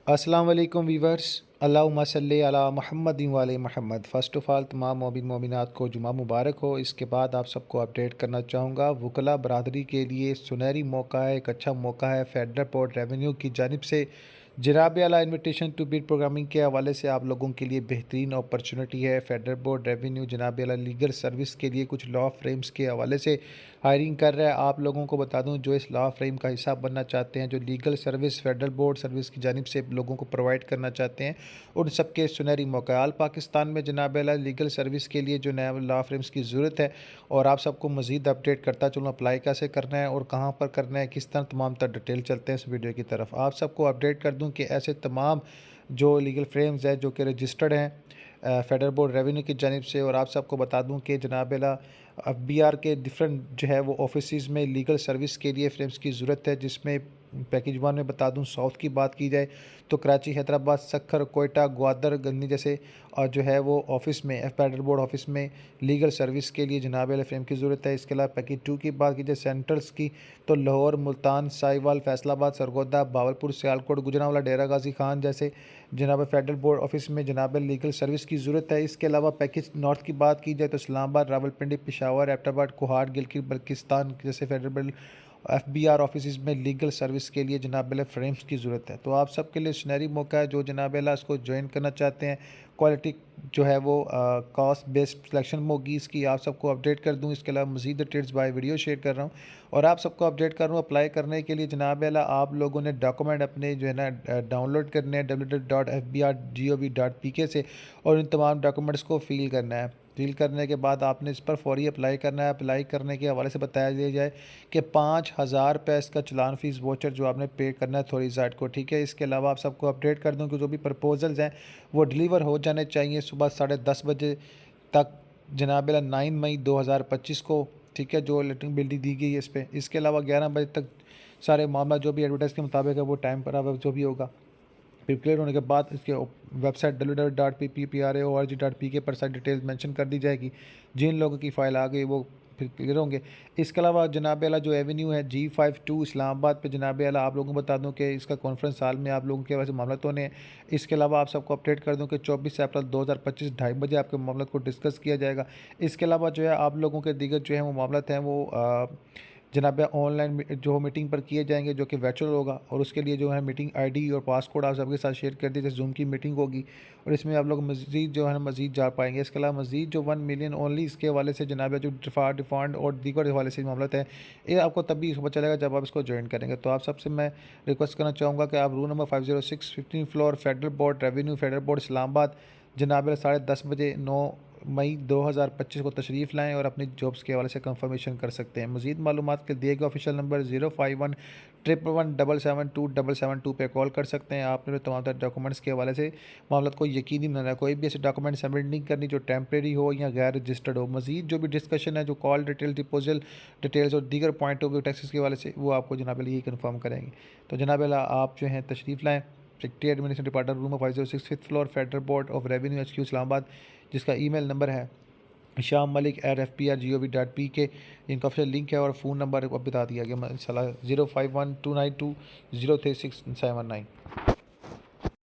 अस्सलाम वालेकुम वीवर्स। अल्लाहुम्मा सल्ली अला मुहम्मदिन व आले मुहम्मद। फ़र्स्ट ऑफ़ ऑल तमाम मोमिन मोमिनात को जुमा मुबारक हो। इसके बाद आप सबको अपडेट करना चाहूँगा, वकला बरादरी के लिए सुनहरी मौका है, एक अच्छा मौका है। फेडरल बोर्ड रेवेन्यू की जानिब से जनाब आला इन्विटेशन टू बिड प्रोग्रामिंग के हवाले से आप लोगों के लिए बेहतरीन अपॉर्चुनिटी है। फेडरल बोर्ड रेवेन्यू जनाब आला लीगल सर्विस के लिए कुछ लॉ फ्रेम्स के हवाले से हायरिंग कर रहा है। आप लोगों को बता दूं, जो इस लॉ फ्रेम का हिस्सा बनना चाहते हैं, जो legal service federal board service की जानिब से लोगों को प्रोवाइड करना चाहते हैं, उन सबके सुनहरी मौका। आल पाकिस्तान में जनाब आला लीगल सर्विस के लिए जो नया लॉ फ्रेम्स की ज़रूरत है, और आप सबको मज़ीद अपडेट करता चलूँ अप्लाई कैसे करना है और कहाँ पर करना है, किस तरह तमाम तर डिटेल चलते हैं इस वीडियो की तरफ। आप सबको अपडेट कर दूँ कि ऐसे तमाम जो लीगल फ्रेम्स हैं जो कि रजिस्टर्ड हैं फेडरल बोर्ड रेवेन्यू की जानिब से। और आप सबको बता दूं कि जनाब आला FBR के डिफरेंट जो है वो ऑफिस में लीगल सर्विस के लिए फ्रेम्स की ज़रूरत है, जिसमें पैकेज वन में बता दूं साउथ की बात की जाए तो कराची, हैदराबाद, सक्खर, कोयटा, ग्वादर, गन्नी जैसे और जो है वो ऑफिस में फेडरल बोर्ड ऑफिस में लीगल सर्विस के लिए जनाब आला फ्रेम की ज़रूरत है। इसके अलावा पैकेज टू की बात की जाए सेंट्रल्स की तो लाहौर, मुल्तान, साहिवाल, फैसलाबाद, सरगोदा, बावलपुर, सियालकोट, गुजरांवाला, डेरा गाजी खान जैसे जनाब फेडरल बोर्ड ऑफिस में जनाब लीगल सर्विस की ज़रूरत है। इसके अलावा पैकेज नॉर्थ की बात की जाए तो इस्लामाबाद, रावलपिंडी, पेशावर, एबटाबाद, कोहाट, गिलगित बल्किस्तान जैसे फेडरल FBR ऑफिस में लीगल सर्विस के लिए जनाब फ्रेम्स की ज़रूरत है। तो आप सबके लिए सुनहरी मौका है, जो जनाब इसको ज्वाइन करना चाहते हैं। क्वालिटी जो है वो कॉस्ट बेस्ड सिलेक्शन होगी इसकी। आप सबको अपडेट कर दूं। इसके अलावा मज़ीद डिटेल्स बाय वीडियो शेयर कर रहा हूं और आप सबको अपडेट कर रहा हूं। अप्लाई करने के लिए जनाब आप लोगों ने डॉक्यूमेंट अपने जो है ना डाउनलोड करने हैं www.fbr.gov.pk से, और इन तमाम डॉक्यूमेंट्स को फिल करना है। फिल करने के बाद आपने इस पर फौरी अप्लाई करना है। अप्लाई करने के हवाले से बताया दिया जाए कि 5,000 रुपये इसका चलान फ़ीस वोचर जो आपने पे करना है अथॉरिटी को, ठीक है। इसके अलावा आप सबको अपडेट कर दूं कि जो भी प्रपोजल्स हैं वो डिलीवर हो जाने चाहिए सुबह 10:30 बजे तक, जनाब 9 मई 2025 को, ठीक है, जो इलेक्ट्रिक बिल दी गई है इस पर। इसके अलावा 11 बजे तक सारे मामला जो भी एडवर्टाइज़ के मुताबिक है वो टाइम पर अब जो भी होगा फिर क्लियर होने के बाद इसके वेबसाइट www.ppra.org.pk पर सारी डिटेल्स मेंशन कर दी जाएगी। जिन लोगों की फ़ाइल आ गई वो फिर क्लियर होंगे। इसके अलावा जनाब आला जो एवेन्यू है G52 इस्लामाबाद पे जनाब आला आप लोगों को बता दूं कि इसका कॉन्फ्रेंस हॉल में आप लोगों के वैसे मामला तो नहीं है। इसके अलावा आप सबको अपडेट कर दूं कि 24 अप्रैल 2025 2:30 बजे आपके मामला को डिस्कस किया जाएगा। इसके अलावा जो है आप लोगों के दीगर जो है वो मामला हैं वो जनाब ऑनलाइन जो मीटिंग पर किए जाएंगे, जो कि वर्चुअल होगा। और उसके लिए जो है मीटिंग आईडी और पासकोड आप सबके साथ शेयर कर दीजिए। जूम की मीटिंग होगी और इसमें आप लोग मज़ीद जो है मज़ीद जा पाएंगे। इसके अलावा मज़ीद जो 1 मिलियन ओनली इसके हवाले से जनाब जो डिफॉल्ट और दीगर हवाले से मामला है, ये आपको तभी पता चलेगा जब आप इसको ज्वाइन करेंगे। तो आप सबसे मैं रिक्वेस्ट करना चाहूँगा कि आप room number 506 15 floor federal board revenue federal board Islamabad जनाब 10:30 बजे 9 मई 2025 को तशरीफ़ लाएँ और अपनी जॉब्स के हवाले से कंफर्मेशन कर सकते हैं। मज़ीद मालूमात के दिए गए ऑफिशियल नंबर 051 111 772 पे कॉल कर सकते हैं। आपने तमाम डॉक्यूमेंट्स के हवाले से मामला को यकीनी बनाना है। कोई भी ऐसे डॉक्यूमेंट सबमिट नहीं करनी जो टेम्प्रेरी हो या गैर रजिस्टर्ड हो। मज़ीद जो भी डिस्कशन है, जो कॉल डिटेल, डिपोजल डिटेल्स और दीगर पॉइंट ऑफ व्यू टैक्सेस के हवाले से, वो आपको जनाब यही कन्फर्म करेंगे। तो जनाब आप जो हैं तशरीफ़ लाएँ। Secretary administration department room 506 5th floor federal board of revenue HQ Islamabad, जिसका ईमेल नंबर है shyam@fpr.gov.pk, इनका ऑफिशियल लिंक है और फ़ोन नंबर बता दिया गया इंशाल्लाह 051292036719।